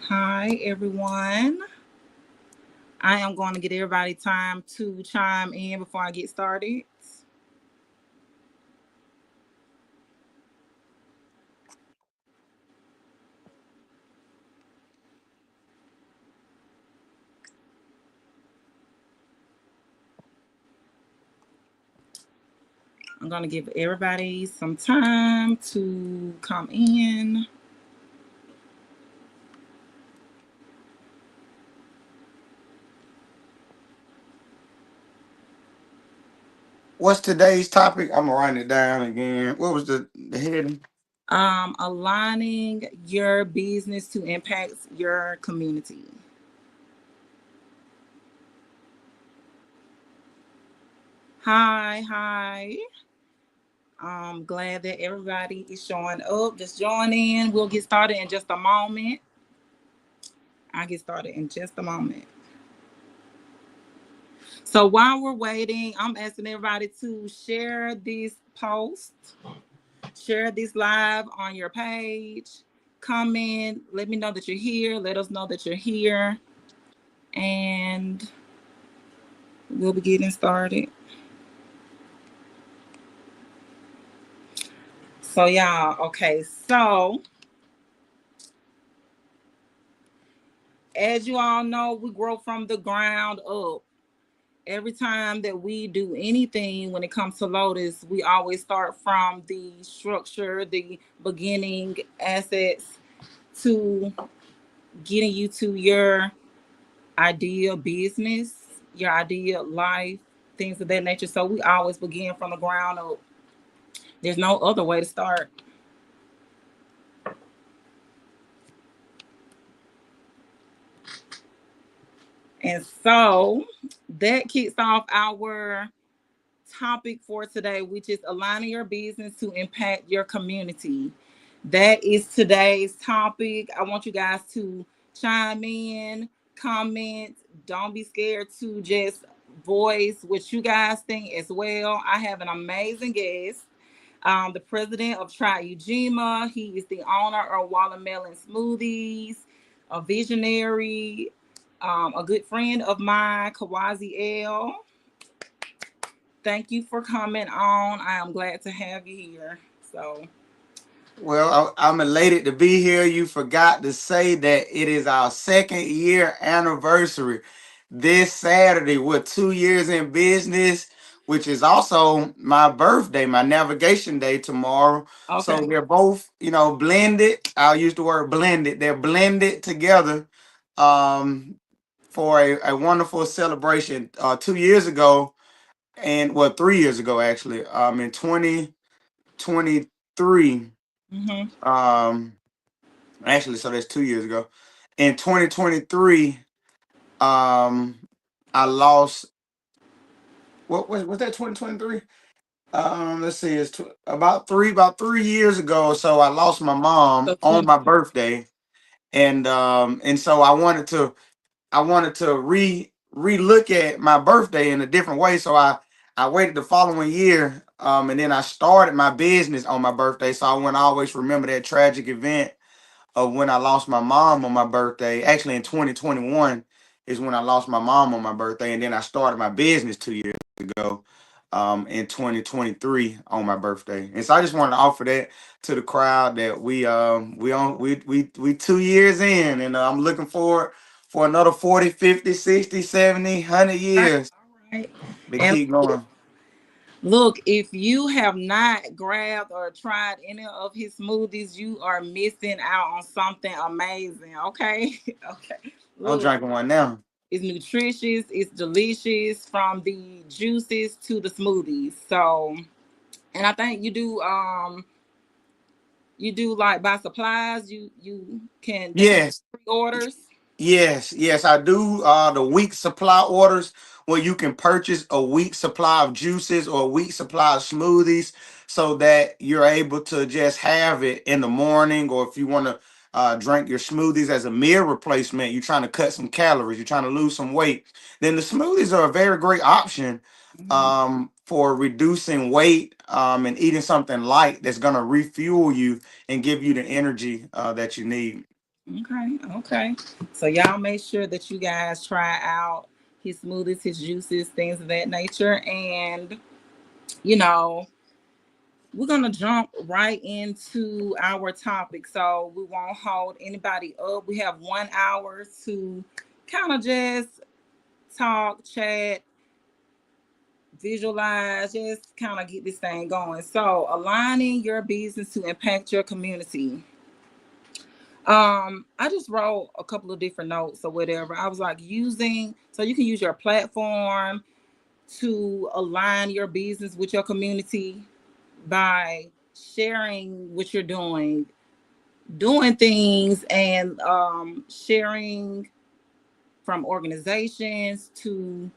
Hi, everyone. I am going to get everybody time to chime in before I get started. I'm going to give everybody some time to come in. What's today's topic? I'm gonna write it down again. What was the heading? Aligning your business to impact your community. Hi, hi. I'm glad that everybody is showing up. Just join in. We'll get started in just a moment. I'll get started in just a moment. So while we're waiting, I'm asking everybody to share this post, share this live on your page, comment, let me know that you're here, let us know that you're here, and we'll be getting started. So, y'all, okay, so as you all know, we grow from the ground up. Every time that we do anything when it comes to Lotus, we always start from the structure, the beginning assets to getting you to your ideal business, your ideal life, things of that nature. So we always begin from the ground up. There's no other way to start. And so that kicks off our topic for today, which is aligning your business to impact your community. That is today's topic. I want you guys to chime in, comment. Don't be scared to just voice what you guys think as well. I have an amazing guest, the president of Try Ujima. He is the owner of Watermelon Smoothies, a visionary, a good friend of mine, Kawazi L. Thank you for coming on. I am glad to have you here. So, Well, I'm elated to be here. You forgot to say that it is our second year anniversary this Saturday. We're 2 years in business, which is also my birthday, my navigation day tomorrow. So okay. they're both, blended. I'll use the word blended. They're blended together um, for a wonderful celebration. 2 years ago, and well, 3 years ago actually, in 2023. Mm-hmm. Um, Actually, so that's 2 years ago. In 2023, um, I lost. What was that? 2023. Let's see. About 3 years ago. So I lost my mom So, on 20. my birthday, and so I wanted to re-look at my birthday in a different way. So I waited the following year, and then I started my business on my birthday. So I want to always remember that tragic event of when I lost my mom on my birthday. Actually, in 2021 is when I lost my mom on my birthday, and then I started my business 2 years ago, in 2023 on my birthday. And so I just wanted to offer that to the crowd that we 2 years in, and I'm looking forward for another 40, 50, 60, 70, 100 Right. years All right. to And keep going. look, if you have not grabbed or tried any of his smoothies, you are missing out on something amazing. Okay. Okay. I'm Look, drinking one now. it's nutritious, it's delicious from the juices to the smoothies. So, and I think you do like buy supplies, you can they can Yes. pre-orders. Yes, I do. The week supply orders where you can purchase a week supply of juices or a week supply of smoothies, so that you're able to just have it in the morning, or if you want to drink your smoothies as a meal replacement, you're trying to cut some calories, you're trying to lose some weight, then the smoothies are a very great option Mhm. for reducing weight, and eating something light that's going to refuel you and give you the energy that you need. Okay, okay. So y'all make sure that you guys try out his smoothies, his juices, things of that nature. And you know, we're gonna jump right into our topic. So we won't hold anybody up. We have 1 hour to kind of just talk, chat, visualize, just kind of get this thing going. So aligning your business to impact your community. I just wrote a couple of different notes or whatever. I was like using, so you can use your platform to align your business with your community by sharing what you're doing things, and sharing from organizations to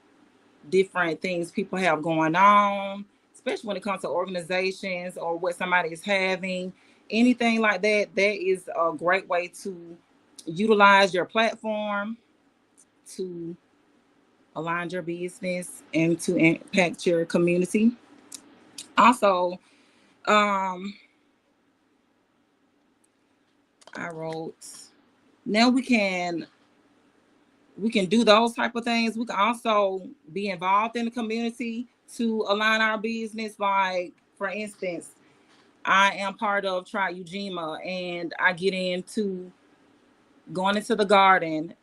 different things people have going on, especially when it comes to organizations or what somebody is having, anything like that. That is a great way to utilize your platform to align your business and to impact your community. Also, um, I wrote, now we can do those type of things. We can also be involved in the community to align our business. Like, for instance, I am part of Try Ujima, and I get into going into the garden,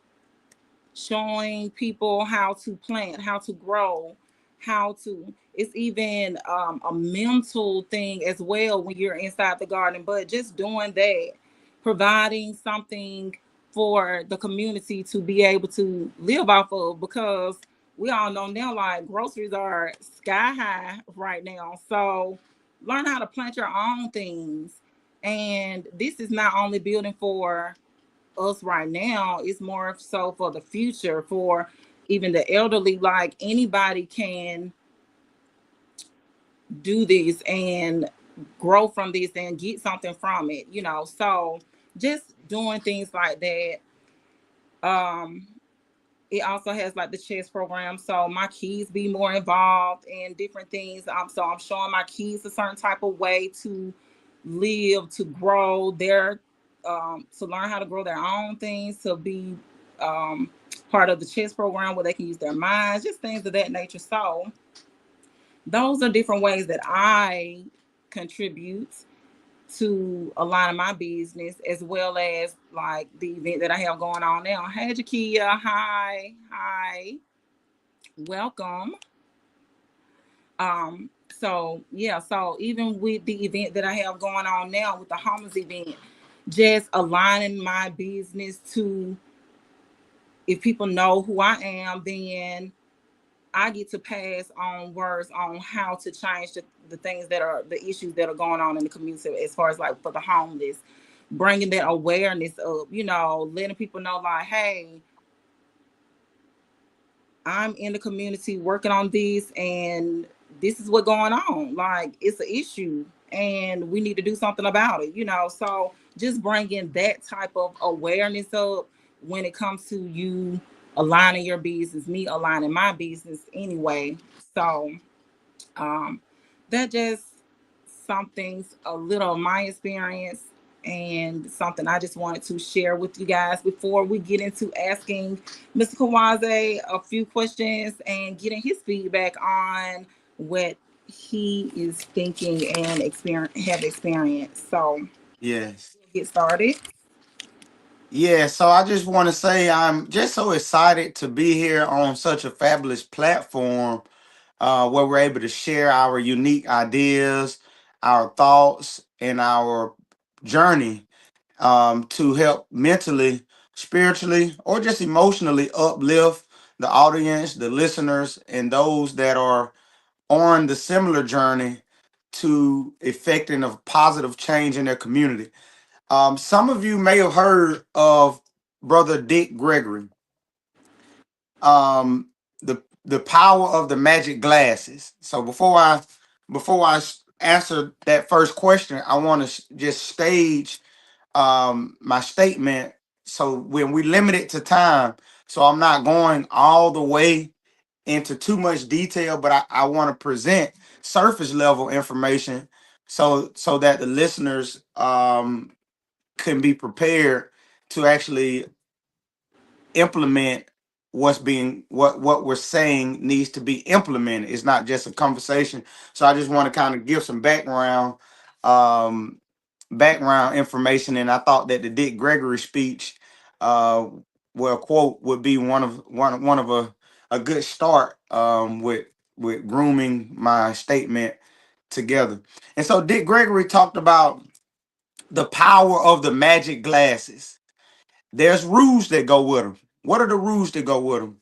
showing people how to plant, how to grow, how to. It's even a mental thing as well when you're inside the garden. But just doing that, providing something for the community to be able to live off of, because we all know now, like, groceries are sky high right now. So learn how to plant your own things. And this is not only building for us right now, it's more so for the future, for even the elderly. Like, anybody can do this and grow from this and get something from it. So just doing things like that. um it also has like the chess program, so my kids be more involved in different things. So I'm showing my kids a certain type of way to live, to grow their, to learn how to grow their own things, to be um, part of the chess program where they can use their minds, just things of that nature. So those are different ways that I contribute to align my business, as well as like the event that I have going on now. Hey, Jakia. Hi, welcome. So yeah, so even with the event that I have going on now with the homeless event, just aligning my business to, if people know who I am, then I get to pass on words on how to change the things that are the issues that are going on in the community, as far as like for the homeless, bringing that awareness up, letting people know, like, hey, I'm in the community working on this, and this is what's going on. Like, it's an issue, and we need to do something about it. So just bringing that type of awareness up when it comes to you aligning your business, me aligning my business anyway. So um, that just something's a little of my experience, and something I just wanted to share with you guys before we get into asking Mr. Kawaze a few questions and getting his feedback on what he is thinking and have experienced. So Yes. get started. Yeah, so I just want to say I'm just so excited to be here on such a fabulous platform, where we're able to share our unique ideas, our thoughts, and our journey, to help mentally, spiritually, or just emotionally uplift the audience, the listeners, and those that are on the similar journey to effecting a positive change in their community. Some of you may have heard of Brother Dick Gregory. The power of the magic glasses. So before I answer that first question, I want to just stage my statement. So when we limit it to time, so I'm not going all the way into too much detail, but I want to present surface level information so that the listeners can be prepared to actually implement what we're saying needs to be implemented. It's not just a conversation. So I just want to kind of give some um background information, and I thought that the Dick Gregory speech, uh well, quote, would be one of a good start, with grooming my statement together. And so Dick Gregory talked about the power of the magic glasses. There's rules that go with them. What are the rules that go with them?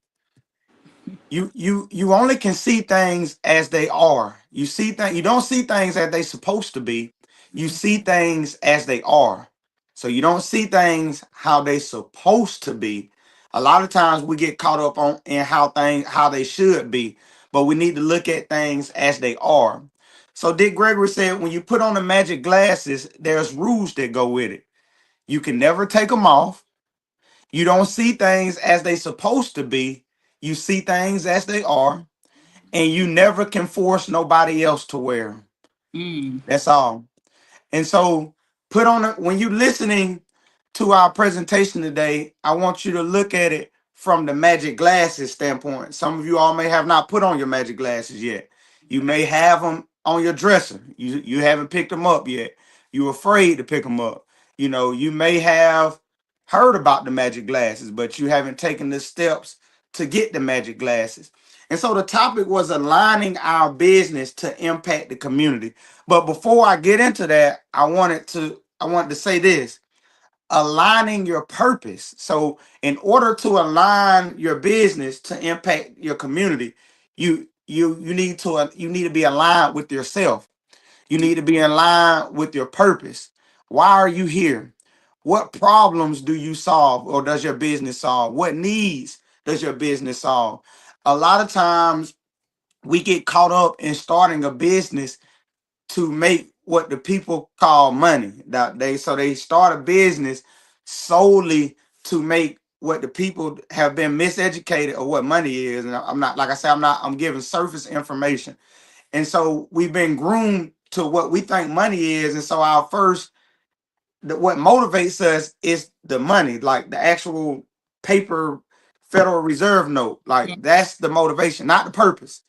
You only can see things as they are. You don't see things as they supposed to be. You see things as they are. So you don't see things how they supposed to be. A lot of times we get caught up on in how they should be, but we need to look at things as they are. So Dick Gregory said when you put on the magic glasses, there's rules that go with it. You can never take them off. You don't see things as they supposed to be. You see things as they are, and you never can force nobody else to wear 'em. Mm. That's all. And so when you're listening to our presentation today, I want you to look at it from the magic glasses standpoint. Some of you all may have not put on your magic glasses yet. You may have them on your dresser. You haven't picked them up yet. You're afraid to pick them up. You may have heard about the magic glasses, but you haven't taken the steps to get the magic glasses. And so the topic was aligning our business to impact the community. But before I get into that, I wanted to say this: aligning your purpose. So in order to align your business to impact your community, you need to be aligned with yourself. You need to be in line with your purpose. Why are you here? What problems do you solve or does your business solve? What needs does your business solve? A lot of times we get caught up in starting a business to make what the people call money. They start a business solely to make what the people have been miseducated or what money is. And I'm not, like I said, I'm giving surface information. And so we've been groomed to what we think money is. And so what motivates us is the money, like the actual paper Federal Reserve note. Like that's the motivation, not the purpose.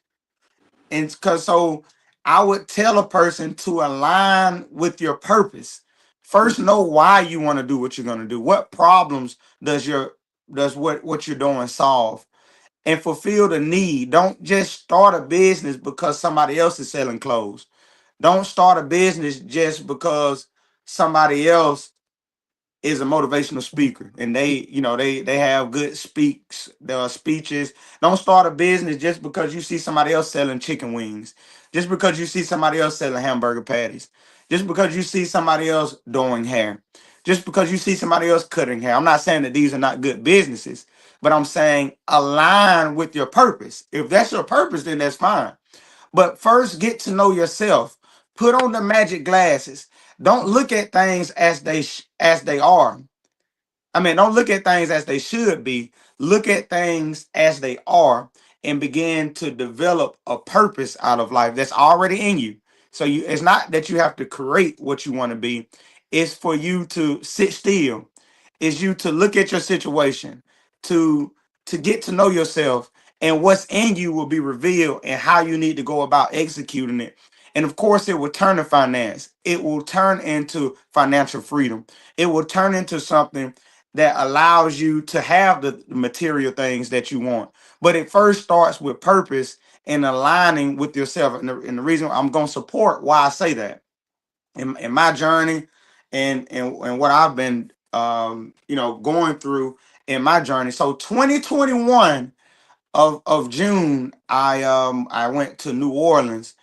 And because so I would tell a person to align with your purpose. First, know why you want to do what you're going to do. What problems does what you're doing solve? And fulfill the need. Don't just start a business because somebody else is selling clothes. Don't start a business just because somebody else is a motivational speaker and they have good speeches. Don't start a business just because you see somebody else selling chicken wings, just because you see somebody else selling hamburger patties, just because you see somebody else doing hair, just because you see somebody else cutting hair. I'm not saying that these are not good businesses, but I'm saying align with your purpose. If that's your purpose, then that's fine. But first, get to know yourself. Put on the magic glasses. Don't look at things as they are. I mean, don't look at things as they should be. Look at things as they are and begin to develop a purpose out of life that's already in you. So it's not that you have to create what you want to be. It's for you to sit still. It's you to look at your situation, to get to know yourself, and what's in you will be revealed and how you need to go about executing it. And of course, it will turn to finance. It will turn into financial freedom. It will turn into something that allows you to have the material things that you want. But it first starts with purpose and aligning with yourself. And the reason I'm going to support why I say that in my journey and what I've been going through in my journey. So 2021 of June, I went to New Orleans,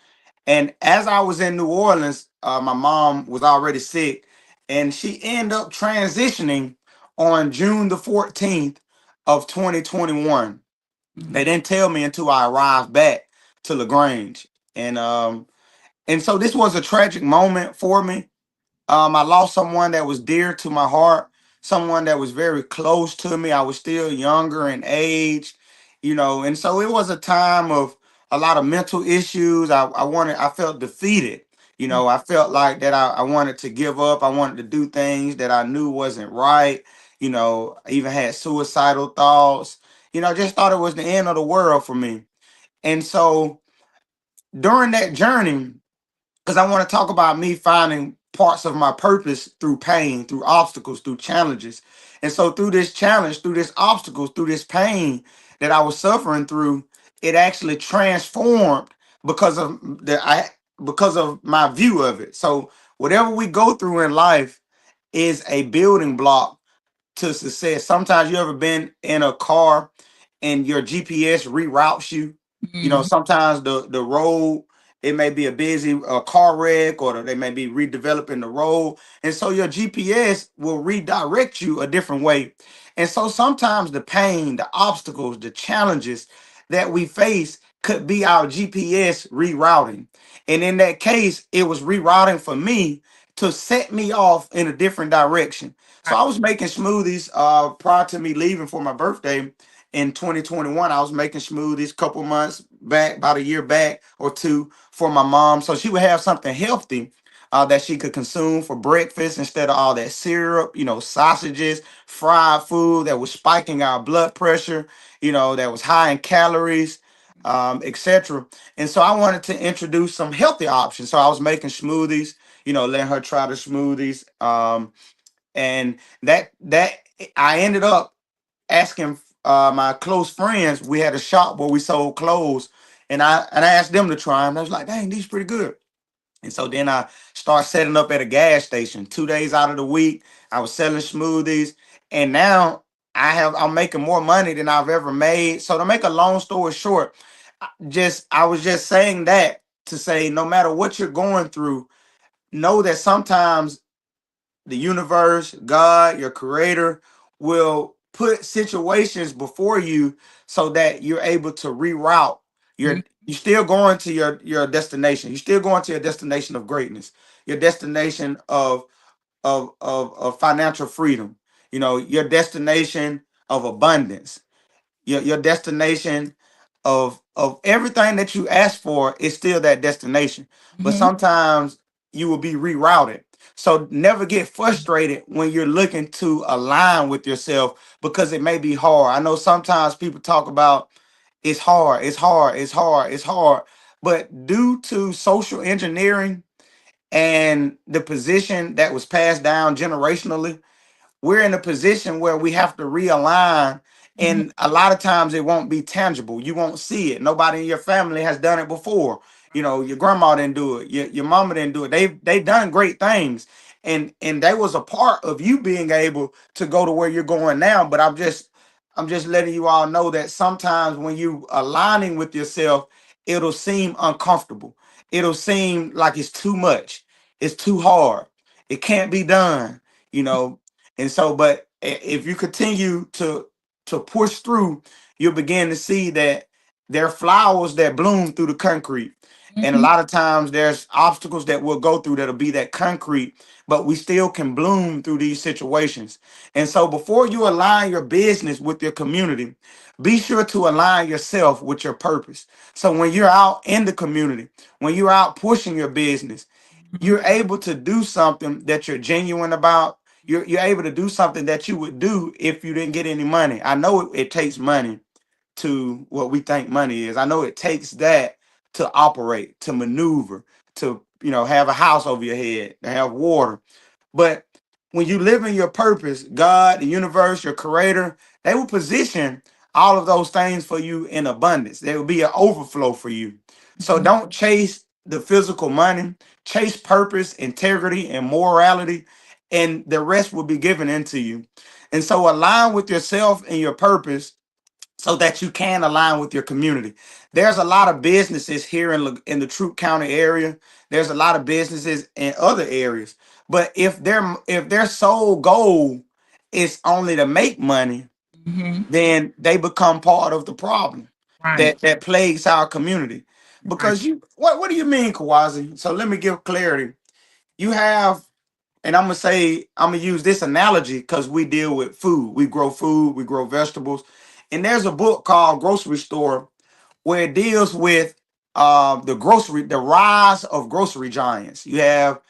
and as I was in New Orleans, my mom was already sick, and she ended up transitioning on June the 14th of 2021. They didn't tell me until I arrived back to LaGrange. And so this was a tragic moment for me. I lost someone that was dear to my heart, someone that was very close to me. I was still younger in age, and so it was a time of a lot of mental issues. I felt defeated. I felt like that I wanted to give up. I wanted to do things that I knew wasn't right. I even had suicidal thoughts. Just thought it was the end of the world for me. And so during that journey, because I want to talk about me finding parts of my purpose through pain, through obstacles, through challenges. And so through this challenge, through this obstacles, through this pain that I was suffering through, it actually transformed because of because of my view of it. So whatever we go through in life is a building block to success. Sometimes you ever been in a car and your GPS reroutes you. Mm-hmm. Sometimes the road, it may be a busy car wreck, or they may be redeveloping the road, and so your GPS will redirect you a different way. And so sometimes the pain, the obstacles, the challenges that we face could be our GPS rerouting. And in that case, it was rerouting for me to set me off in a different direction. So I was making smoothies prior to me leaving for my birthday in 2021. I was making smoothies a couple months back, about a year back or two, for my mom. So she would have something healthy that she could consume for breakfast instead of all that syrup, sausages, fried food that was spiking our blood pressure, that was high in calories, etc. And so I wanted to introduce some healthy options. So I was making smoothies, letting her try the smoothies. And that I ended up asking my close friends. We had a shop where we sold clothes, and I asked them to try them. I was like, "Dang, these pretty good." And so then I started setting up at a gas station 2 days out of the week. I was selling smoothies, and now I'm making more money than I've ever made. So to make a long story short, I was just saying that to say, no matter what you're going through, know that sometimes the universe, God, your creator will put situations before you so that you're able to reroute you're still going to your destination. You're still going to your destination of greatness, your destination of financial freedom, your destination of abundance, your destination of everything that you ask for is still that destination. But Mm-hmm. sometimes you will be rerouted. So never get frustrated when you're looking to align with yourself, because it may be hard. I know sometimes people talk about it's hard, it's hard, it's hard, it's hard. But due to social engineering and the position that was passed down generationally, we're in a position where we have to realign, Mm-hmm. and a lot of times it won't be tangible. You won't see it. Nobody in your family has done it before. Your grandma didn't do it, your mama didn't do it. They've done great things, and they was a part of you being able to go to where you're going now. But I'm just letting you all know that sometimes when you aligning with yourself, it'll seem uncomfortable. It'll seem like it's too much, it's too hard, it can't be done, you know and so, but if you continue to push through, you'll begin to see that there are flowers that bloom through the concrete. And a Mm-hmm. lot of times there's obstacles that we'll go through that'll be that concrete, but we still can bloom through these situations. And so before you align your business with your community, be sure to align yourself with your purpose. So when you're out in the community, when you're out pushing your business, you're able to do something that you're genuine about. You're able to do something that you would do if you didn't get any money. I know it takes money to what we think money is. I know it takes that to operate, to maneuver, to have a house over your head, to have water. But when you live in your purpose, God, the universe, your creator, they will position all of those things for you in abundance. There will be an overflow for you. So don't chase the physical money, chase purpose, integrity, and morality, and the rest will be given into you. And so align with yourself and your purpose so that you can align with your community. There's a lot of businesses here in the Troup County area. There's a lot of businesses in other areas. But if their sole goal is only to make money, Mm-hmm. then they become part of the problem Right. that plagues our community. Right. Because what do you mean, Kawazi? So let me give clarity. You have, and I'm gonna use this analogy because we deal with food. We grow food, we grow vegetables. And there's a book called Grocery Store where it deals with the rise of grocery giants. You have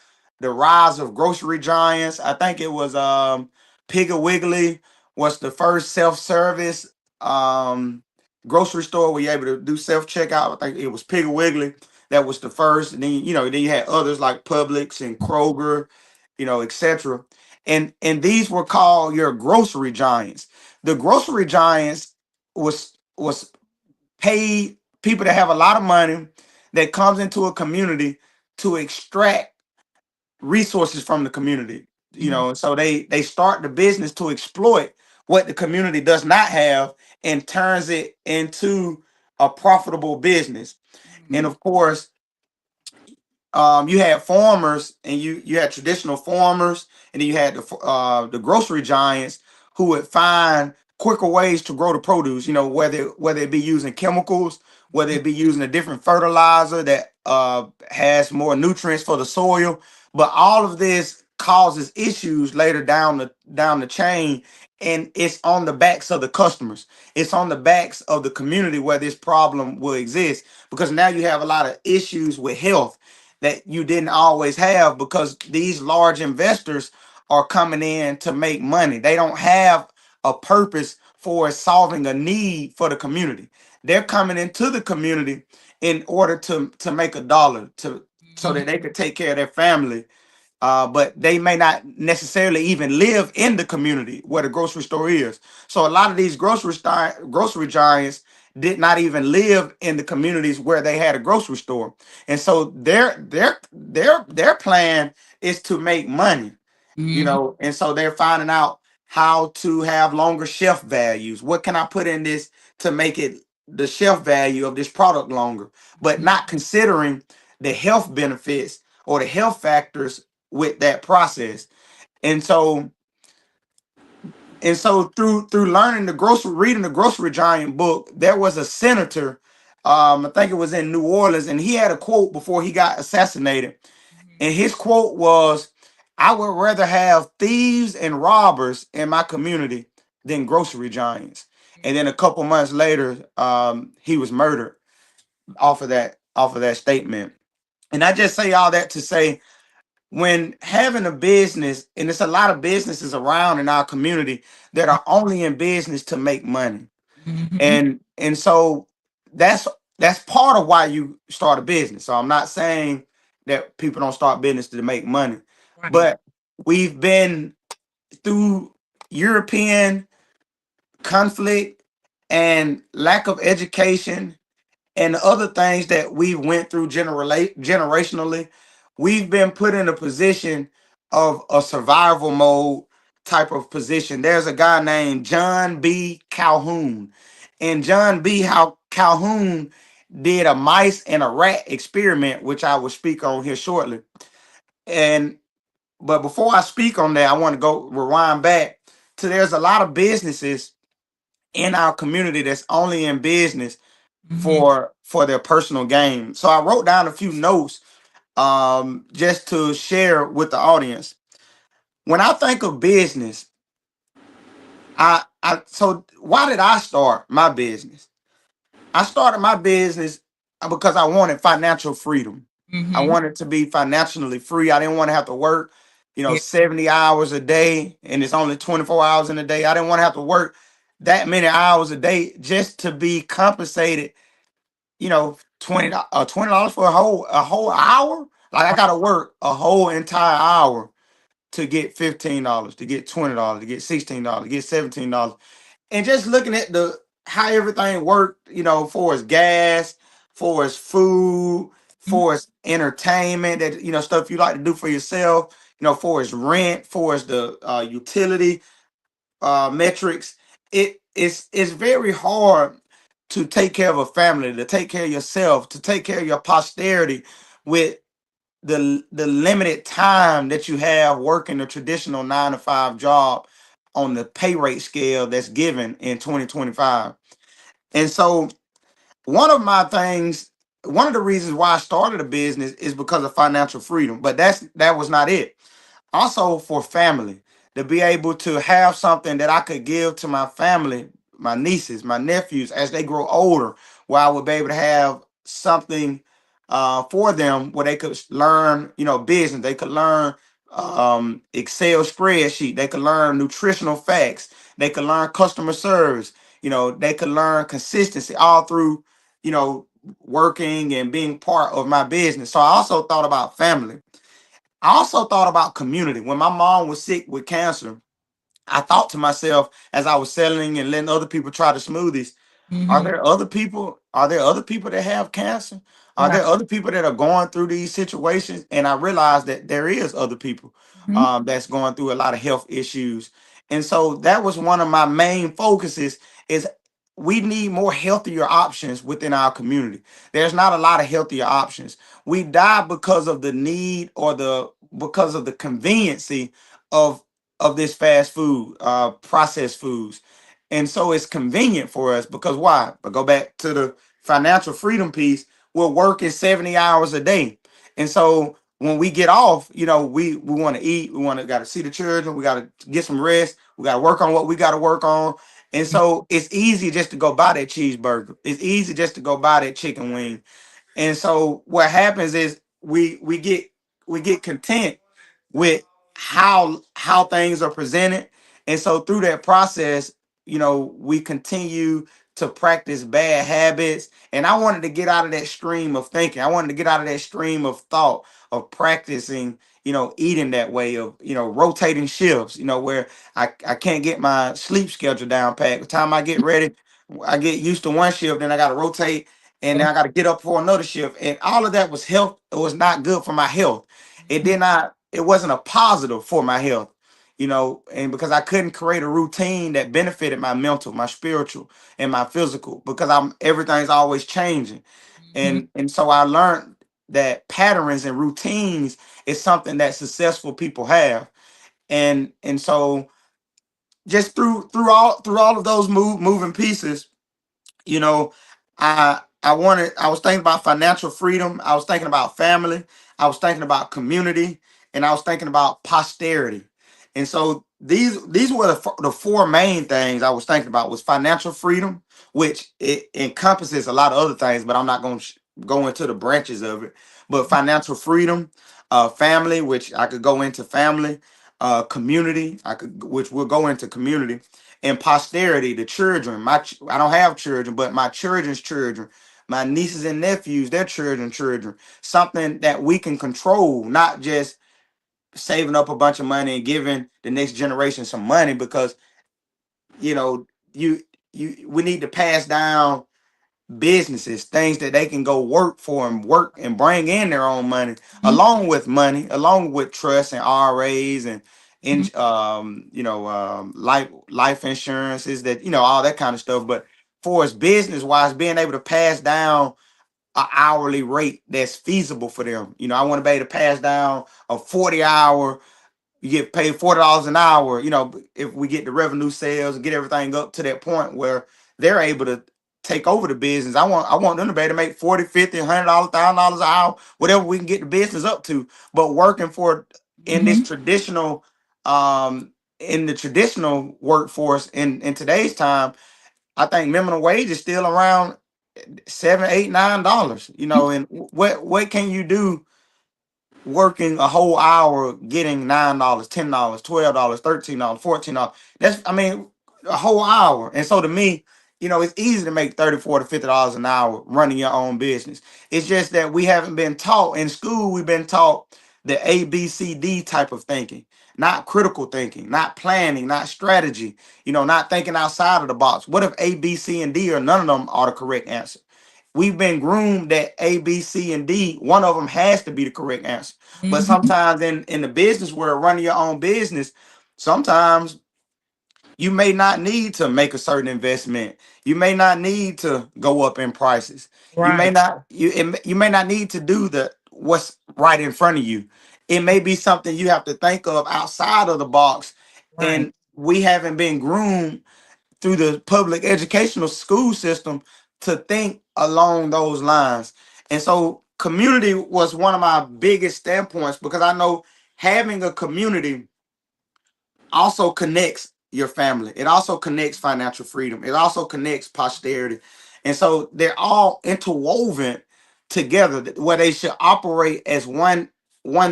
the rise of grocery giants. I think it was Piggly Wiggly was the first self-service um, grocery store where you're able to do self-checkout. I think it was Piggly Wiggly that was the first, and then you had others like Publix and Kroger, etc. And these were called your grocery giants. The grocery giants was paid people that have a lot of money that comes into a community to extract resources from the community. Mhm. So they start the business to exploit what the community does not have and turns it into a profitable business. And Mhm. of course, you had farmers, and you had traditional farmers, and then you had the grocery giants who would find quicker ways to grow the produce. Whether it be using chemicals, whether it be using a different fertilizer that has more nutrients for the soil, but all of this causes issues later down the chain, and it's on the backs of the customers. It's on the backs of the community where this problem will exist, because now you have a lot of issues with health that you didn't always have, because these large investors are coming in to make money. They don't have a purpose for solving a need for the community. They're coming into the community in order to make a dollar, to so that they Mhm. could take care of their family, but they may not necessarily even live in the community where the grocery store is. So a lot of these grocery giants did not even live in the communities where they had a grocery store, and so their plan is to make money. Mhm. And so they're finding out how to have longer shelf values. What can I put in this to make it the shelf value of this product longer, but not considering the health benefits or the health factors with that process. And so through learning reading the grocery giant book, there was a senator, I think it was in New Orleans, and he had a quote before he got assassinated. And his quote was, "I would rather have thieves and robbers in my community than grocery giants." And then a couple months later, he was murdered off of that statement. And I just say all that to say, when having a business, and there's a lot of businesses around in our community that are only in business to make money. Mhm. And so that's that's part of why you start a business. So I'm not saying that people don't start business to make money, Right. but we've been through European conflict and lack of education and other things that we went through generationally. We've been put in a position of a survival mode type of position. There's a guy named John B. Calhoun, and John B. Calhoun did a mice and a rat experiment, which I will speak on here shortly. And but before I speak on that, I want to go rewind back to, there's a lot of businesses in our community that's only in business Mhm. for their personal gain. So I wrote down a few notes, just to share with the audience. When I think of business, I so why did I start my business? I started my business because I wanted financial freedom. I Mhm. wanted to be financially free. I didn't want to have to work, Yeah. 70 hours a day, and it's only 24 hours in a day. I didn't want to have to work that many hours a day just to be compensated, $20 for a whole hour. Like, I gotta work a whole entire hour to get $15, to get $20, to get $16, to get $17. And just looking at the how everything worked, for its gas, for its food, Mhm. for its entertainment, that stuff you like to do for yourself, for its rent, for its the utility metrics. It's very hard to take care of a family, to take care of yourself, to take care of your posterity with the limited time that you have working a traditional 9 to 5 job on the pay rate scale that's given in 2025. And so one of the reasons why I started a business is because of financial freedom, but that was not it. Also, for family, to be able to have something that I could give to my family, my nieces, my nephews, as they grow older, where I would be able to have something for them where they could learn, business. They could learn Excel spreadsheet. They could learn nutritional facts. They could learn customer service. They could learn consistency all through, you know, working and being part of my business. So I also thought about family. I also thought about community. When my mom was sick with cancer, I thought to myself as I was selling and letting other people try the smoothies, are Mm-hmm. there other people? Are there other people that have cancer? Are Right. there other people that are going through these situations? And I realized that there is other people Mm-hmm. that's going through a lot of health issues. And so that was one of my main focuses is we need more healthier options within our community. There's not a lot of healthier options. We die because of the need or the because of the conveniency of this fast food, processed foods. And so it's convenient for us because why? But go back to the financial freedom piece. We're working 70 hours a day. And so when we get off, we want to eat, we want to got to see the children, we got to get some rest, we got to work on what we got to work on. And so it's easy just to go buy that cheeseburger. It's easy just to go buy that chicken wing. And so what happens is we get content with how things are presented. And so through that process, we continue to practice bad habits. And I wanted to get out of that stream of thinking. I wanted to get out of that stream of thought of practicing, eating that way of, rotating shifts, where I can't get my sleep schedule down pat. By the time I get ready, I get used to one shift, then I gotta rotate and then I got to get up for another shift. And all of that was health. It was not good for my health. It did not. It wasn't a positive for my health. And because I couldn't create a routine that benefited my mental, my spiritual, and my physical, because everything's always changing. Mm-hmm. And so I learned that patterns and routines is something that successful people have. And so just through all of those moving pieces, you know I was thinking about financial freedom, I was thinking about family, I was thinking about community, and I was thinking about posterity. And so these were the four main things I was thinking about was financial freedom, which it encompasses a lot of other things, but I'm not going to go into the branches of it. But financial freedom, family, which I could go into family, community, which we'll go into community, and posterity, the children. I don't have children, but my children's children, my nieces and nephews, their children, something that we can control, not just saving up a bunch of money and giving the next generation some money because you know you we need to pass down businesses, things that they can go work for and work and bring in their own money, along with trust and RAs and Mm-hmm. life insurances, that all that kind of stuff. But for us business wise, being able to pass down an hourly rate that's feasible for them. I want to be able to pass down a 40-hour. You get paid $40 an hour. If we get the revenue sales and get everything up to that point where they're able to take over the business, I want them to be able to make 40, 50, $100, $1,000 an hour, whatever we can get the business up to. But working for in this Mm-hmm. traditional in the traditional workforce in today's time, I think minimum wage is still around 7, 8, $9. And what can you do working a whole hour, getting $9, $10, $12, $13, $14? That's, I mean, a whole hour. And so to me, it's easy to make 30, 40, $50 an hour running your own business. It's just that we haven't been taught in school. We've been taught the ABCD type of thinking, not critical thinking, not planning, not strategy, not thinking outside of the box. What if A, B, C, and D or none of them are the correct answer? We've been groomed that A, B, C, and D, one of them has to be the correct answer. But Mm-hmm. sometimes in the business world, running your own business, sometimes you may not need to make a certain investment. You may not need to go up in prices. You may Right. not you may not need to do the what's right in front of you. It may be something you have to think of outside of the box. Right. And we haven't been groomed through the public educational school system to think along those lines. And so community was one of my biggest standpoints because I know having a community also connects your family. It also connects financial freedom. It also connects posterity. And so they're all interwoven together where they should operate as one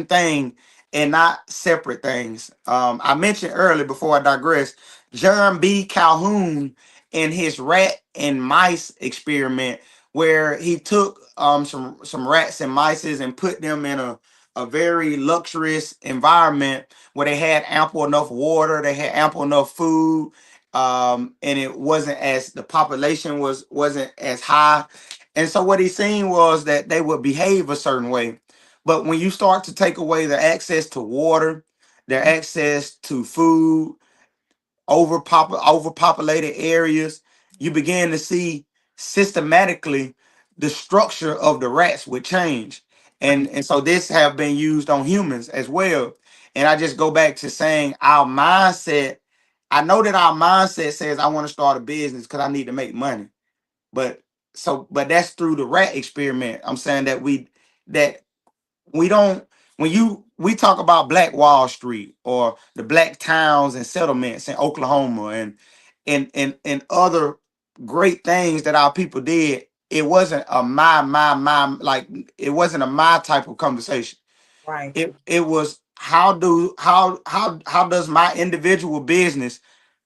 thing and not separate things. I mentioned earlier, before I digress, John B. Calhoun in his rat and mice experiment, where he took some rats and mices and put them in a very luxurious environment where they had ample enough water, they had ample enough food, and it wasn't as the population wasn't as high. And so what he seen was that they would behave a certain way, but when you start to take away their access to water, their access to food, overpopulated areas, you begin to see systematically the structure of the rats would change. Right. And so this have been used on humans as well. And I just go back to saying our mindset. I know that our mindset says I want to start a business because I need to make money. But but that's through the rat experiment. I'm saying that we don't when you we talk about Black Wall Street or the black towns and settlements in Oklahoma and other great things that our people did. It wasn't a my like it wasn't a my type of conversation. Right. It was how does my individual business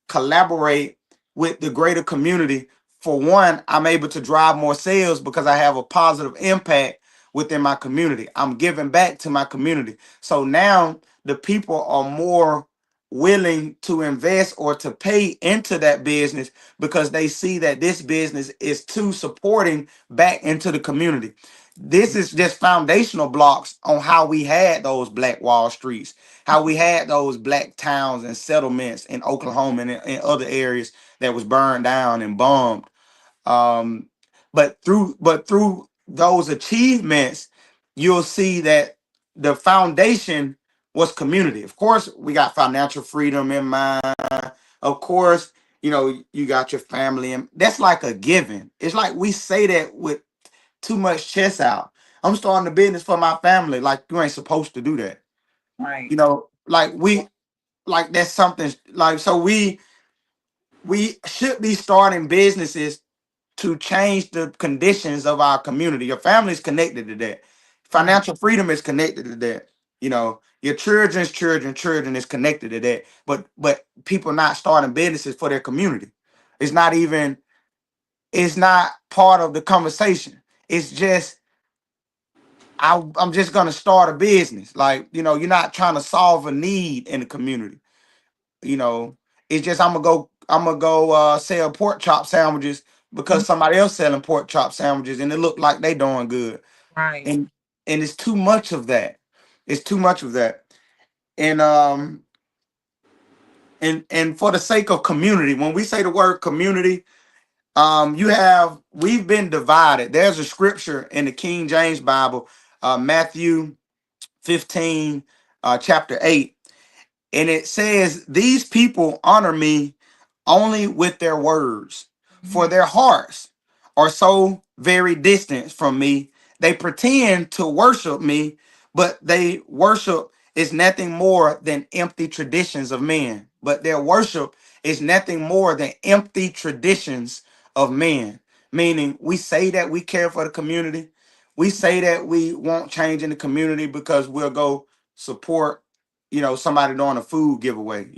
collaborate with the greater community. For one, I'm able to drive more sales because I have a positive impact within my community. I'm giving back to my community. So now the people are more willing to invest or to pay into that business because they see that this business is too supporting back into the community. This is just foundational blocks on how we had those Black Wall Streets, how we had those black towns and settlements in Oklahoma and in other areas that was burned down and bombed. Um, but through those achievements, you'll see that the foundation was community. Of course, we got financial freedom in mind. Of course, you got your family, and that's like a given. It's like we say that with too much chest out. I'm starting a business for my family. Like you ain't supposed to do that. Right. Like that's something like so we should be starting businesses to change the conditions of our community. Your family is connected to that. Right. Financial freedom is connected to that. Your children is connected to that. But people not starting businesses for their community. It's not even it's not part of the conversation. It's just I'm just gonna start a business. Like, you're not trying to solve a need in the community. You know, it's just I'm gonna go sell pork chop sandwiches Mhm. because somebody else selling pork chop sandwiches and it look like they doing good. Right. And it's too much of that. It's too much of that. And for the sake of community, when we say the word community, we've been divided. There's a scripture in the King James Bible, Matthew 15, chapter 8. And it says, "These people honor me only with their words, for Mhm. their hearts are so very distant from me. They pretend to worship me, but they worship is nothing more than empty traditions of men. But their worship is nothing more than empty traditions of men." Meaning, we say that we care for the community. We say that we want change in the community because we'll go support, somebody doing a food giveaway.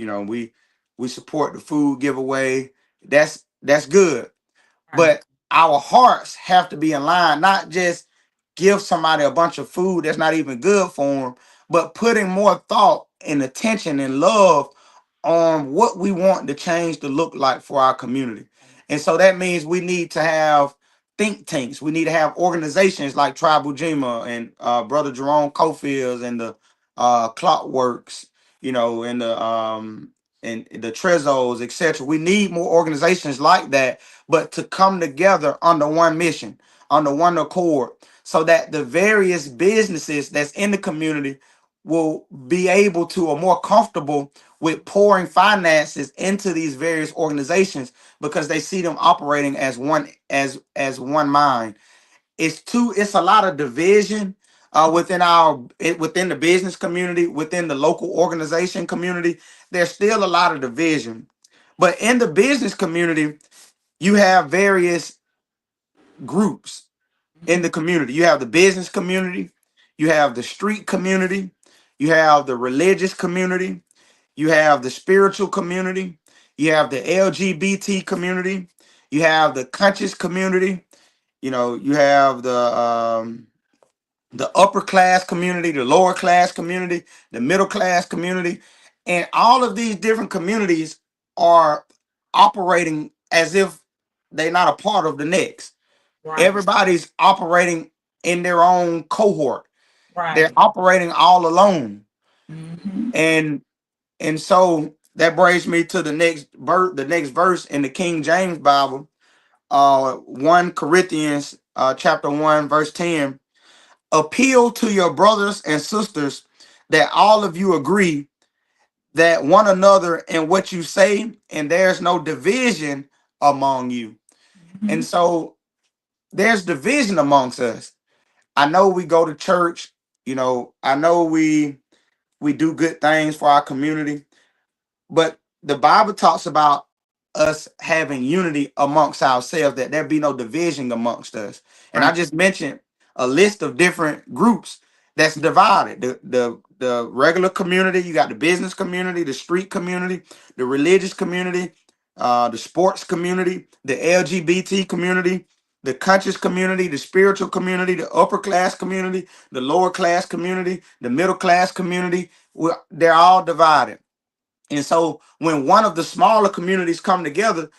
We support the food giveaway. That's good. Right. But our hearts have to be in line, not just give somebody a bunch of food that's not even good for them, but putting more thought and attention and love on what we want the change to look like for our community. And so that means we need to have think tanks. We need to have organizations like Tribal Jima and Brother Jerome Cofields and the Clockworks, and the Trezos, etc. We need more organizations like that, but to come together under one mission, under one accord, so that the various businesses that's in the community will be able to or more comfortable with pouring finances into these various organizations because they see them operating as one mind. It's a lot of division within the business community, within the local organization community. There's still a lot of division. But in the business community, you have various groups in Mhm. the community. You have the business community, you have the street community, You have the religious community. You have the spiritual community. You have the LGBT community. You have the conscious community. You know, you have the upper class community, the lower class community, the middle class community, and all of these different communities are operating as if they're not a part of the next. Right. Everybody's operating in their own cohort. They're Right. operating all alone. Mm-hmm. And so that brings me to the next verse in the King James Bible, 1 Corinthians chapter 1 verse 10. Appeal to your brothers and sisters that all of you agree that one another in what you say, and there's no division among you. Mm-hmm. And so there's division amongst us. I know we go to church, you know, I know we do good things for our community, but the Bible talks about us having unity amongst ourselves, that there be no division amongst us. And I Right. just mentioned a list of different groups that's divided. The regular community, you got the business community, the street community, the religious community, the sports community, the LGBT community, the conscious community, the spiritual community, the upper class community, the lower class community, the middle class community. They're all divided. And so when one of the smaller communities come together,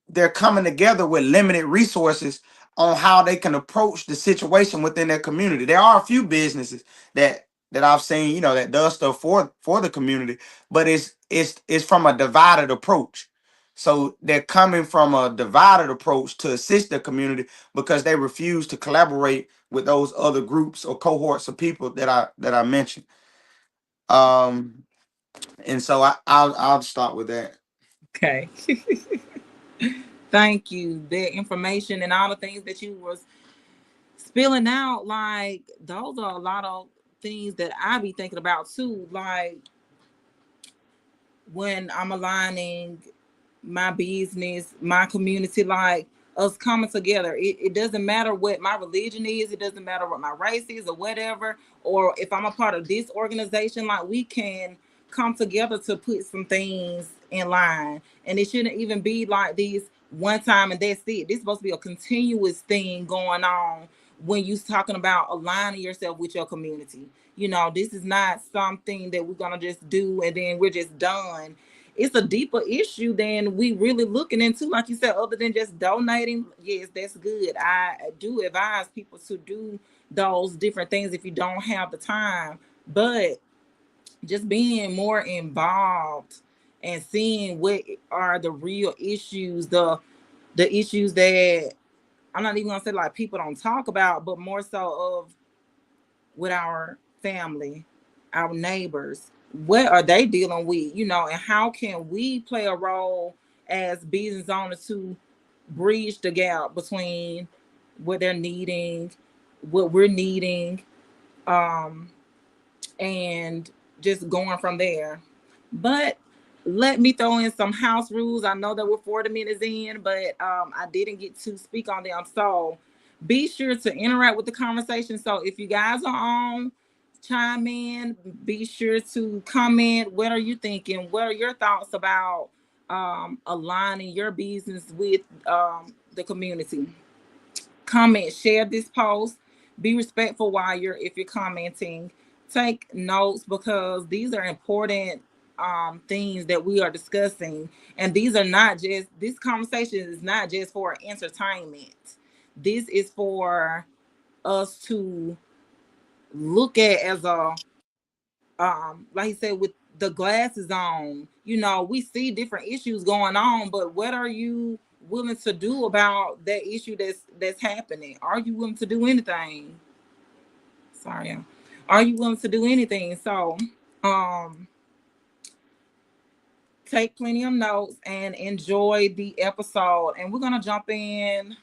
they're coming together with limited resources on how they can approach the situation within their community. There are a few businesses that I've seen, you know, that does stuff for the community, but it's from a divided approach. So they're coming from a divided approach to assist the community because they refuse to collaborate with those other groups or cohorts of people that I mentioned. Um, and so I'll start with that. Okay. Thank you. That information and all the things that you was spilling out, like those are a lot of things that I be thinking about too. Like when I'm aligning my business, my community, like us coming together. It doesn't matter what my religion is, it doesn't matter what my race is or whatever, or if I'm a part of this organization, like we can come together to put some things in line. And it shouldn't even be like these one time and that's it. This is supposed to be a continuous thing going on when you're talking about aligning yourself with your community. You know, this is not something that we're gonna just do and then we're just done. It's a deeper issue than we really looking into. Like you said, other than just donating, yes, that's good. I do advise people to do those different things if you don't have the time. But just being more involved and seeing what are the real issues, the issues that I'm not even gonna say like people don't talk about, but more so of with our family, our neighbors. What are they dealing with? You know, and how can we play a role as business owners to bridge the gap between what they're needing, what we're needing, um, and just going from there. But let me throw in some house rules. I know that we're 40 minutes in, but I didn't get to speak on them. So be sure to interact with the conversation. So if you guys are on, chime in. Be sure to comment. What are you thinking? What are your thoughts about aligning your business with the community? Comment, share this post. Be respectful while you're if you're commenting. Take notes because these are important things that we are discussing, and these are not just this conversation is not just for entertainment. This is for us to look at as a like he said, with the glasses on. You know, we see different issues going on, but what are you willing to do about that issue that's happening? Are you willing to do anything? Sorry, are you willing to do anything? So um take plenty of notes and enjoy the episode, and we're gonna jump in.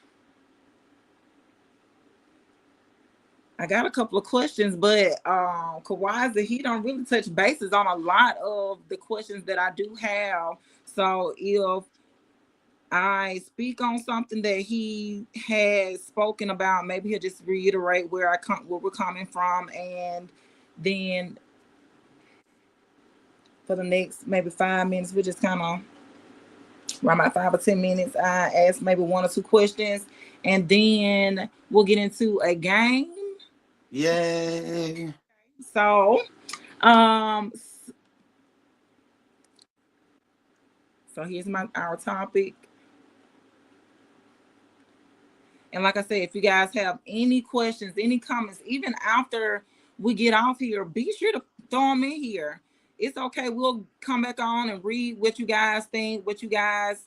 I got a couple of questions, but Kawhi, he don't really touch bases on a lot of the questions that I do have. So if I speak on something that he has spoken about, maybe he'll just reiterate where we're coming from, and then for the next maybe 5 minutes. We just kind of around about 5 or 10 minutes. I ask maybe one or two questions, and then we'll get into a game. Yay. So, um, so here's my our topic. And like I said, if you guys have any questions, any comments, even after we get off here, be sure to throw them in here. It's okay. We'll come back on and read what you guys think, what you guys,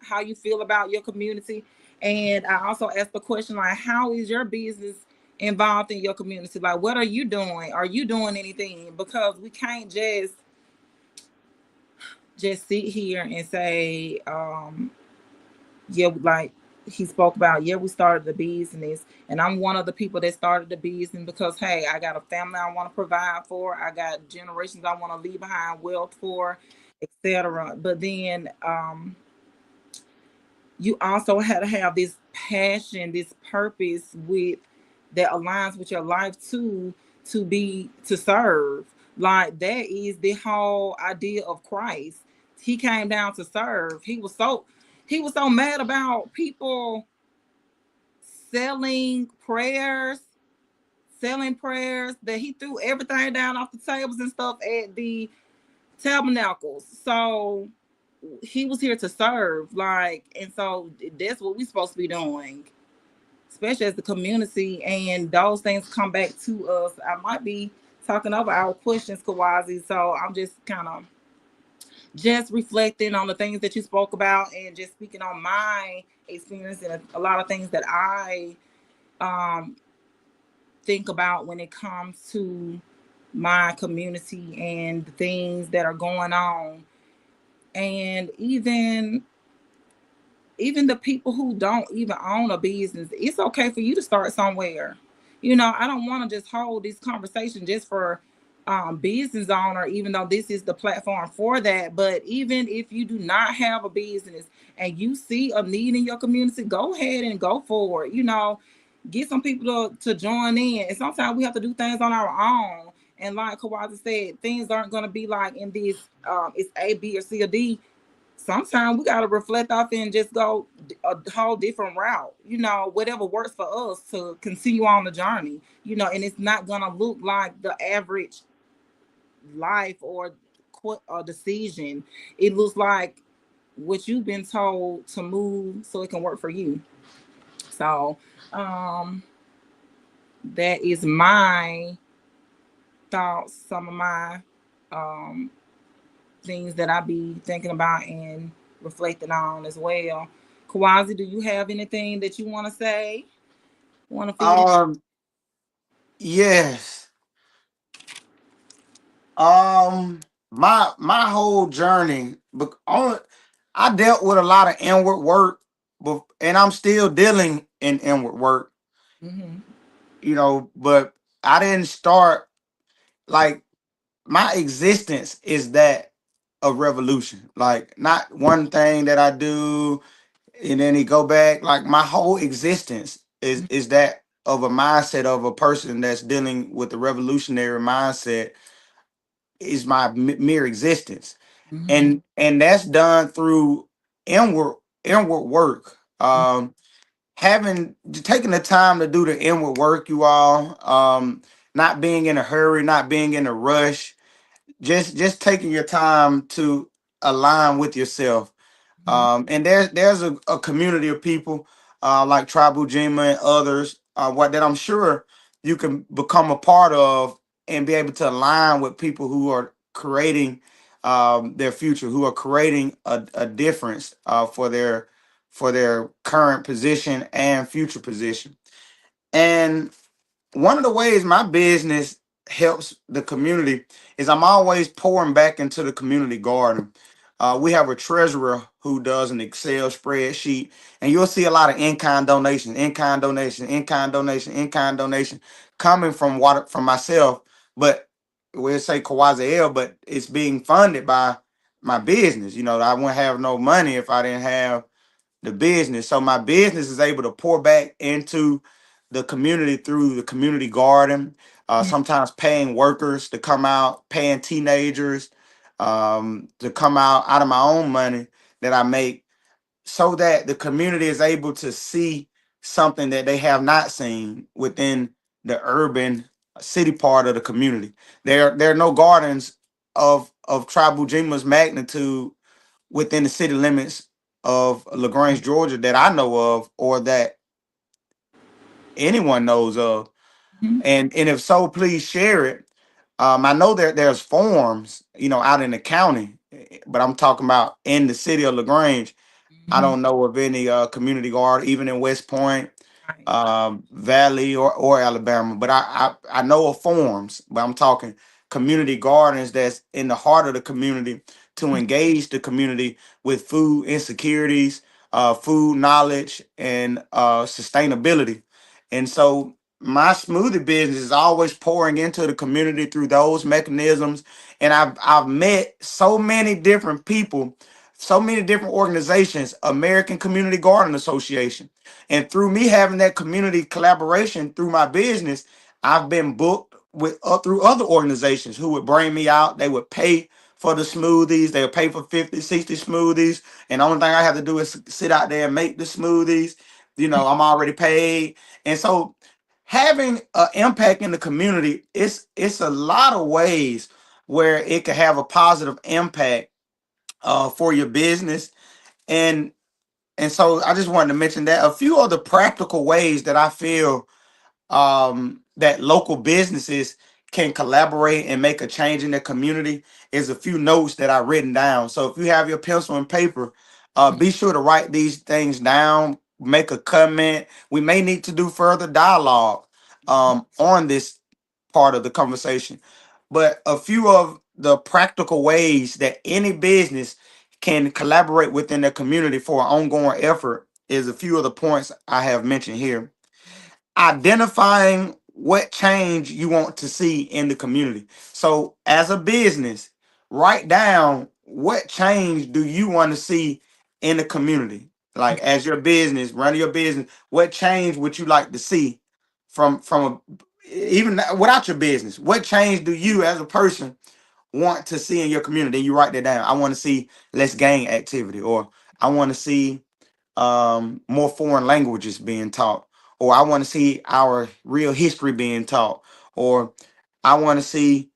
how you feel about your community. And I also asked the question like, how is your business involved in your community? Like, what are you doing? Are you doing anything? Because we can't just sit here and say, yeah, like he spoke about, yeah, we started the business, and I'm one of the people that started the business because hey, I got a family I want to provide for, I got generations I want to leave behind wealth for, etc. But then you also had to have this passion, this purpose with that aligns with your life too, to serve. Like that is the whole idea of Christ. He came down to serve. He was so mad about people selling prayers, selling prayers that he threw everything down off the tables and stuff at the tabernacles. So he was here to serve, like, and so that's what we're supposed to be doing, especially as the community. And those things come back to us. I might be talking over our questions, Kawazi. So I'm just reflecting on the things that you spoke about and just speaking on my experience and a lot of things that I um, think about when it comes to my community and the things that are going on. And even the people who don't even own a business, it's okay for you to start somewhere. I don't want to just hold this conversation just for business owner, even though this is the platform for that. But even if you do not have a business and you see a need in your community, go ahead and go for it. Get some people to join in. And sometimes we have to do things on our own. And like Kawaza said, things aren't going to be like in this, it's A, B, or C, or D. Sometimes we got to reflect off and just go a whole different route, whatever works for us to continue on the journey, and it's not going to look like the average life or decision. It looks like what you've been told to move so it can work for you. So, um, that is my thoughts, some of my um, things that I be thinking about and reflecting on as well. Kawazi, do you have anything that you want to say? Want to feed it? Um, yes. My whole journey, but I dealt with a lot of inward work, but and I'm still dealing in inward work, Mm-hmm. but I didn't start like my existence is that of revolution. Like not one thing that I do and then he go back. Like my whole existence is that of a mindset of a person that's dealing with the revolutionary mindset is my mere existence, Mm-hmm. and that's done through inward inward work. Having taking the time to do the inward work, you all, not being in a hurry, not being in a rush, just taking your time to align with yourself. Mm-hmm. And there's a community of people like Tribal Jima and others what that I'm sure you can become a part of and be able to align with people who are creating their future, who are creating a difference for their current position and future position. And one of the ways my business helps the community is I'm always pouring back into the community garden. We have a treasurer who does an Excel spreadsheet, and you'll see a lot of in-kind donation, in-kind donation, in-kind donation, in-kind donation coming from myself. But we'll say Kawaza L, but it's being funded by my business. I wouldn't have no money if I didn't have the business. So my business is able to pour back into the community through the community garden. Sometimes paying workers to come out, paying teenagers, to come out of my own money that I make, so that the community is able to see something that they have not seen within the urban city part of the community. There are no gardens of Tribal Jima's magnitude within the city limits of LaGrange, Georgia, that I know of, or that anyone knows of. Mhm. And if so, please share it. I know there's forums, out in the county, but I'm talking about in the city of LaGrange. I Mhm. don't know of any community guard, even in West Point, Right. Valley, or Alabama. But I know of forums, but I'm talking community gardens that's in the heart of the community to engage the community with food insecurities, food knowledge, and sustainability. And so my smoothie business is always pouring into the community through those mechanisms. And I've met so many different people, so many different organizations, American Community Garden Association. And through me having that community collaboration through my business, I've been booked with through other organizations who would bring me out. They would pay for the smoothies. They would pay for 50, 60 smoothies. And the only thing I have to do is sit out there and make the smoothies. I'm already paid. And so having an impact in the community, it's a lot of ways where it can have a positive impact for your business. And and so I just wanted to mention that a few other practical ways that I feel that local businesses can collaborate and make a change in their community is a few notes that I've written down. So if you have your pencil and paper, be sure to write these things down, make a comment. We may need to do further dialogue on this part of the conversation. But a few of the practical ways that any business can collaborate within their community for an ongoing effort is a few of the points I have mentioned here. Identifying what change you want to see in the community. So, as a business, write down what change do you want to see in the community. Like as your business, running your business, what change would you like to see from even without your business? What change do you as a person want to see in your community? You write that down. I want to see less gang activity, or I want to see more foreign languages being taught, or I want to see our real history being taught, or I want to see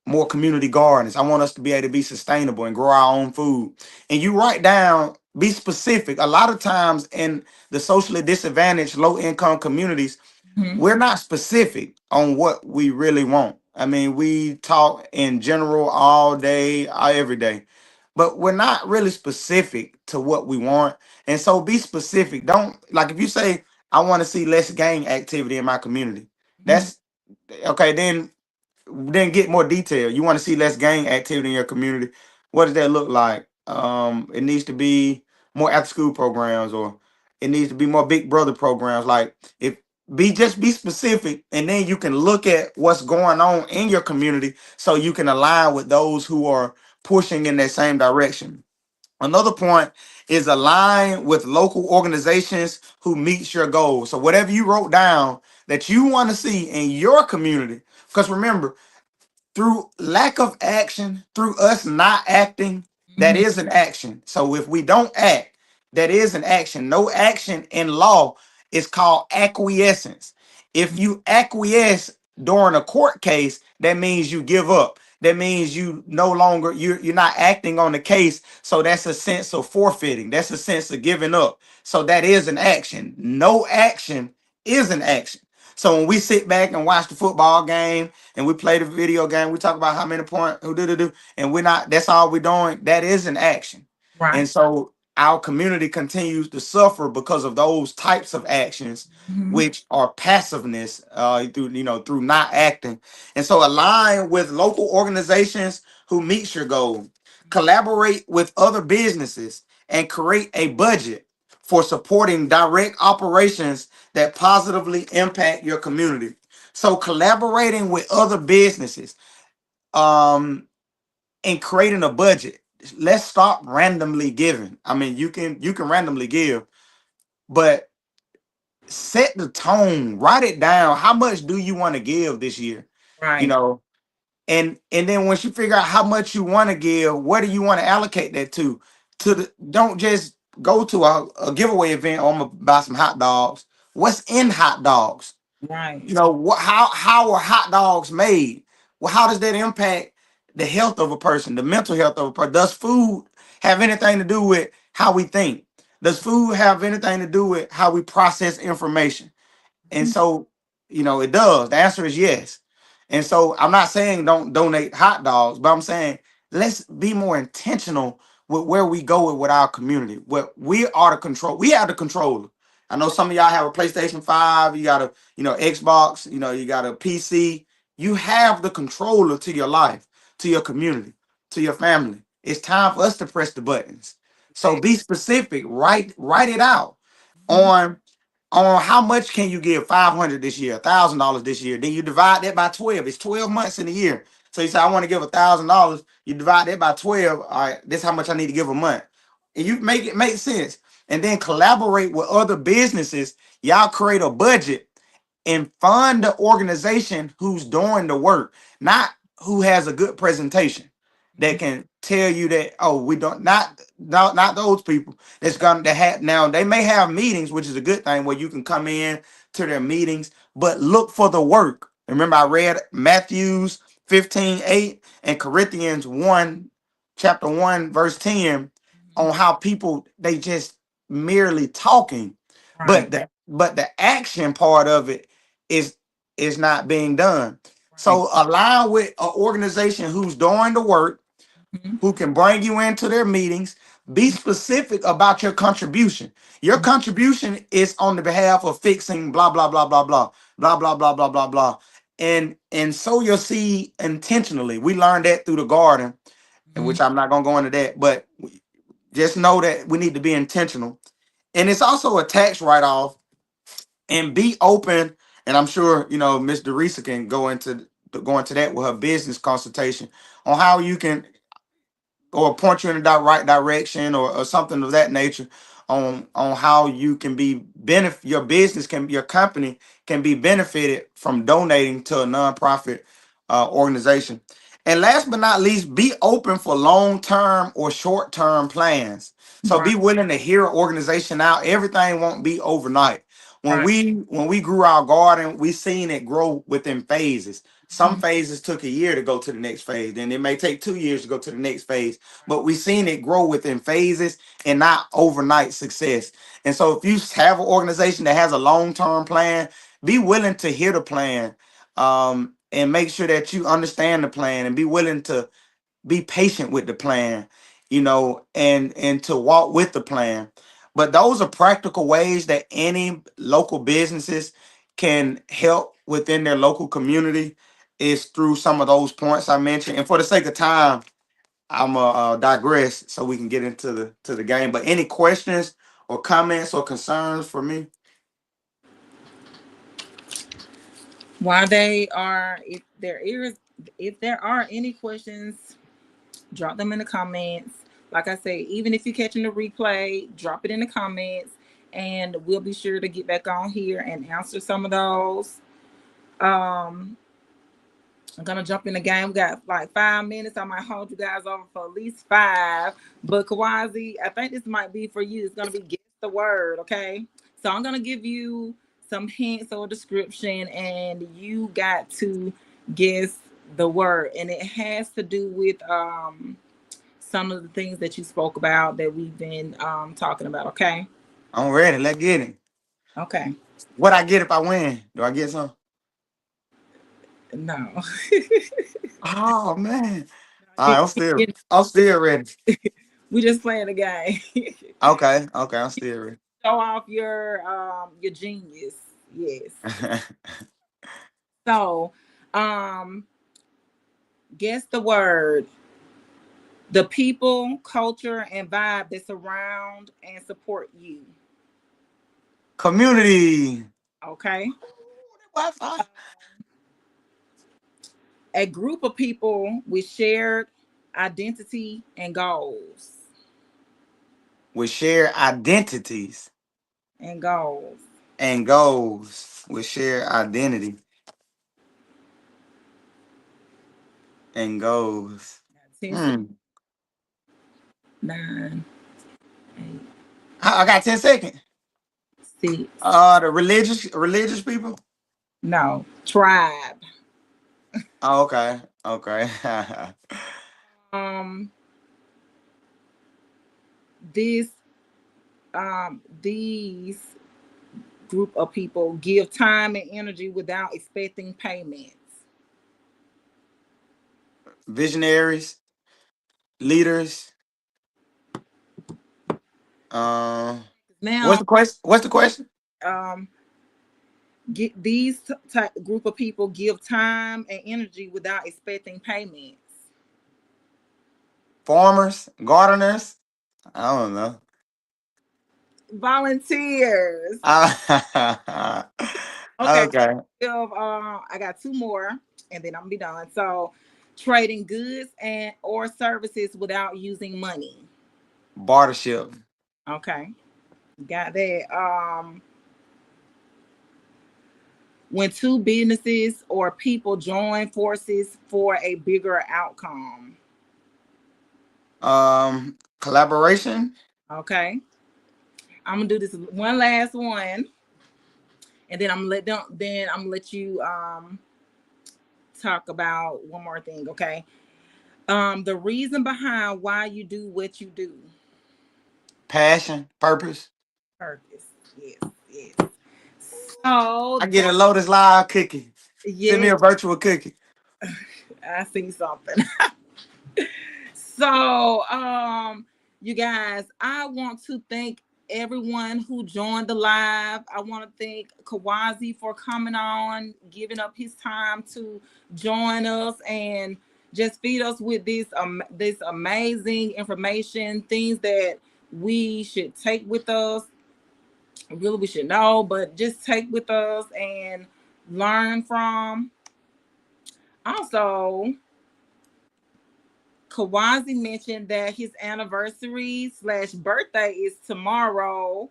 more community gardens. I want us to be able to be sustainable and grow our own food. And you write down, be specific. A lot of times in the socially disadvantaged, low income communities, Mhm. we're not specific on what we really want. I mean, we talk in general all day, every day, but we're not really specific to what we want. And so be specific. Don't, like, if you say, I want to see less gang activity in my community, Mhm. that's okay. Then get more detail. You want to see less gang activity in your community. What does that look like? It needs to be more after school programs, or it needs to be more big brother programs. Like, if just be specific, and then you can look at what's going on in your community so you can align with those who are pushing in that same direction. Another point is align with local organizations who meets your goals. So whatever you wrote down that you want to see in your community, because remember, through lack of action, through us not acting, that Mhm. is an action. So if we don't act, that is an action. No action in law is called acquiescence. If you acquiesce during a court case, that means you give up. That means you no longer you're not acting on the case. So that's a sense of forfeiting. That's a sense of giving up. So that is an action. No action is an action. So when we sit back and watch the football game and we play the video game, we talk about how many points, who do, and we're not, that's all we're doing. That is an action. And Right. so our community continues to suffer because of those types of actions, Mhm. which are passiveness, through not acting. And so align with local organizations who meets your goal, collaborate with other businesses, and create a budget for supporting direct operations that positively impact your community. So collaborating with other businesses, um, and creating a budget. Let's stop randomly giving. I mean, you can randomly give, but set the tone. Write it down. How much do you want to give this year? You Right. know, And then once you figure out how much you want to give, what do you want to allocate that to? Don't just go to a giveaway event. Oh, I'm gonna buy some hot dogs. What's in hot dogs? Right. You know what? How are hot dogs made? Well, how does that impact the health of a person, the mental health of a person? Does food have anything to do with how we think? Does food have anything to do with how we process information? And Mhm. so, it does. The answer is yes. And so I'm not saying don't donate hot dogs, but I'm saying let's be more intentional with where we go with our community. What we are the control. We have the controller. I know some of y'all have a PlayStation 5, you got a, Xbox, you got a PC. You have the controller to your life, to your community, to your family. It's time for us to press the buttons. So Exactly. be specific, write it out Mhm. on how much can you give 500 this year, $1,000 this year. Then you divide that by 12. It's 12 months in a year. So you say I want to give $1,000. You divide that by 12. All right, this is how much I need to give a month. And you make it make sense. And then collaborate with other businesses. Y'all create a budget and fund the organization who's doing the work, not who has a good presentation that Mhm. can tell you that, oh, we don't, not those people that's gonna that have. Now they may have meetings, which is a good thing, where you can come in to their meetings, but look for the work. Remember, I read Matthews 15:8 and Corinthians 1 chapter 1 verse 10 Mhm. on how people, they just merely talking, Right. but the action part of it is is not being done. Right. So align with an organization who's doing the work, Mhm. who can bring you into their meetings. Be specific about your contribution. Your Mhm. contribution is on the behalf of fixing blah blah blah blah blah blah blah blah blah blah blah. And sow your seed intentionally. We learned that through the garden, and Mhm. which I'm not gonna go into that, but just know that we need to be intentional. And it's also a tax write-off, and be open. And I'm sure Miss Teresa can go into that with her business consultation on how you can, or point you in the right direction, or something of that nature, on how you can be benefit, your business can, your company can be benefited from donating to a nonprofit organization. And last but not least, be open for long-term or short-term plans. So Right. be willing to hear an organization out. Everything won't be overnight. when Right. we when we grew our garden, we seen it grow within phases. Some Mhm. phases took a year to go to the next phase, then it may take 2 years to go to the next phase, Right. but we seen it grow within phases and not overnight success. And so if you have an organization that has a long-term plan, be willing to hear the plan, and make sure that you understand the plan, and be willing to be patient with the plan, and to walk with the plan. But those are practical ways that any local businesses can help within their local community, is through some of those points I mentioned. And for the sake of time, I'm digress so we can get into the game. But any questions or comments or concerns for me? While they are, if there are any questions, drop them in the comments. Like I say, even if you're catching the replay, drop it in the comments, and we'll be sure to get back on here and answer some of those. Um, I'm gonna jump in the game. We got like 5 minutes. I might hold you guys over for at least five. But Kawazi, I think this might be for you. It's gonna be guess the word, okay? So I'm gonna give you some hints or description, and you got to guess the word. And it has to do with some of the things that you spoke about that we've been talking about, okay? I'm ready. Let's get it. Okay. What I get if I win? Do I get some? No. Oh man. All you, right, I'm still ready. we just playing a game. Okay, I'm still ready. Show off your genius. Yes. So, um, guess the word. The people, culture, and vibe that surround and support you. Community. Okay. Wi-Fi. A group of people with shared identity and goals. With shared identities And goals. and goals. With shared identity. and goes. 10 seconds. Hmm. 9, 8, I got 10 seconds. 6. The religious people. No. Tribe. Oh, okay. Okay. Um, this these group of people give time and energy without expecting payments. Visionaries, leaders. Um, what's Now, the question? What's the question? um, get these type group of people give time and energy without expecting payments. Farmers, gardeners. I don't know. Volunteers. Okay. Okay. I got two more, and then I'm gonna be done. So, trading goods and or services without using money. Bartership. Okay, got that. When two businesses or people join forces for a bigger outcome. Collaboration. Okay, I'm gonna do this one last one, and then I'm gonna let them. Then I'm gonna let you talk about one more thing. Okay, the reason behind why you do what you do. Passion, purpose. Purpose. Yes, yes. So I get that a Lotus Live cookie. Send me yeah, a virtual cookie. I see something. So, you guys, I want to thank everyone who joined the live. I want to thank Kawazi for coming on, giving up his time to join us and just feed us with this amazing information, things that we should take with us. Really, we should know, but just take with us and learn from. Also, Kawazi mentioned that his anniversary slash birthday is tomorrow.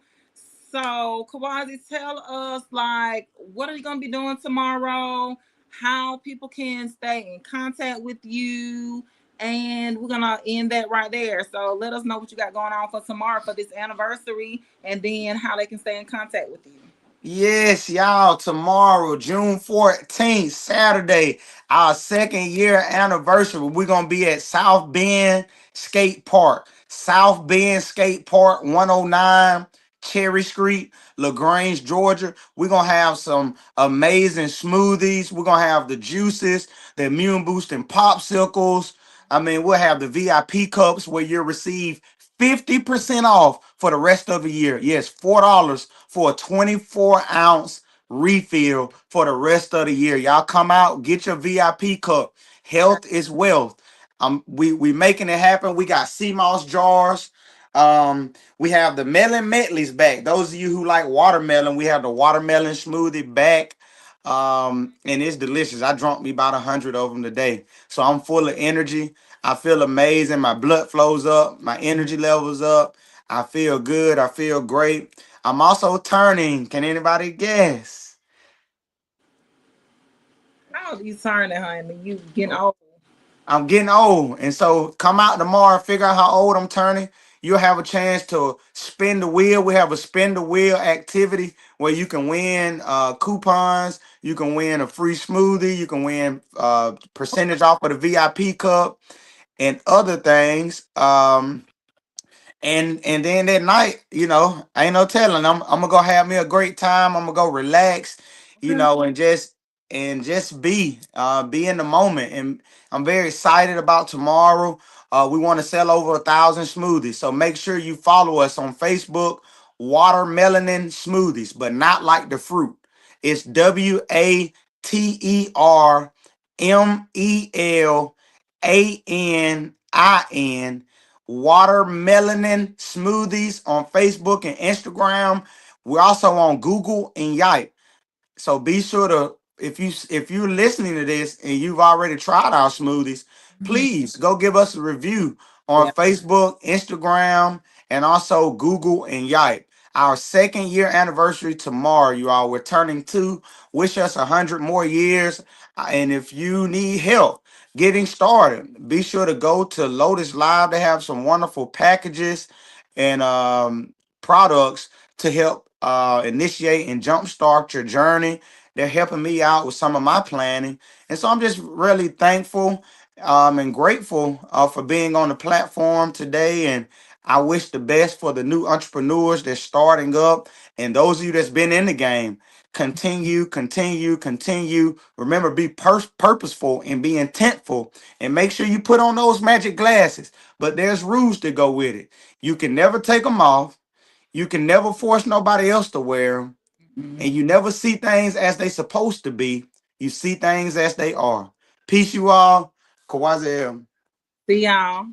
So Kawazi, tell us like what are you gonna be doing tomorrow? How people can stay in contact with you, and we're gonna end that right there. So let us know what you got going on for tomorrow for this anniversary, and then how they can stay in contact with you. Yes, y'all. Tomorrow, June 14th, Saturday, our second year anniversary. We're gonna be at South Bend Skate Park. South Bend Skate Park, 109 Cherry Street, LaGrange, Georgia. We're gonna have some amazing smoothies. We're gonna have the juices, the immune boosting popsicles. I mean, we'll have the VIP cups where you'll receive 50% off for the rest of the year. Yes, $4 for a 24-ounce refill for the rest of the year. Y'all come out, get your VIP cup. Health is wealth. We making it happen. We got CMOS jars. We have the melon medleys back. Those of you who like watermelon, we have the watermelon smoothie back. And it's delicious. I drunk me about 100 of them today. So I'm full of energy. I feel amazing. My blood flows up, my energy levels up. I feel good. I feel great. I'm also turning. Can anybody guess? How old you turning, honey? You getting old. I'm getting old. And so come out tomorrow, figure out how old I'm turning. You'll have a chance to spin the wheel. We have a spin the wheel activity where you can win coupons. You can win a free smoothie. You can win percentage off of the VIP cup and other things. And then that night, ain't no telling. I'm gonna go have me a great time. I'm gonna go relax, Okay. and just be in the moment. And I'm very excited about tomorrow. We want to sell over 1,000 smoothies, so make sure you follow us on Facebook. Watermelonin smoothies, but not like the fruit. It's WATERMELANIN watermelonin smoothies on Facebook and Instagram. We're also on Google and Yelp. So be sure to if you're listening to this and you've already tried our smoothies, Mhm. please go give us a review on Yeah. Facebook, Instagram, and also Google and Yelp. Our second year anniversary tomorrow, you all. We're turning two. Wish us 100 more years. And if you need help, getting started. Be sure to go to Lotus Live. They have some wonderful packages and products to help initiate and jumpstart your journey. They're helping me out with some of my planning. And so I'm just really thankful and grateful for being on the platform today. And I wish the best for the new entrepreneurs that's starting up and those of you that's been in the game. Continue, continue, continue. Remember, be purposeful and be intentful, and make sure you put on those magic glasses. But there's rules to go with it. You can never take them off. You can never force nobody else to wear them, and Mhm. you never see things as they supposed to be. You see things as they are. Peace, you all. Kawazel. See y'all.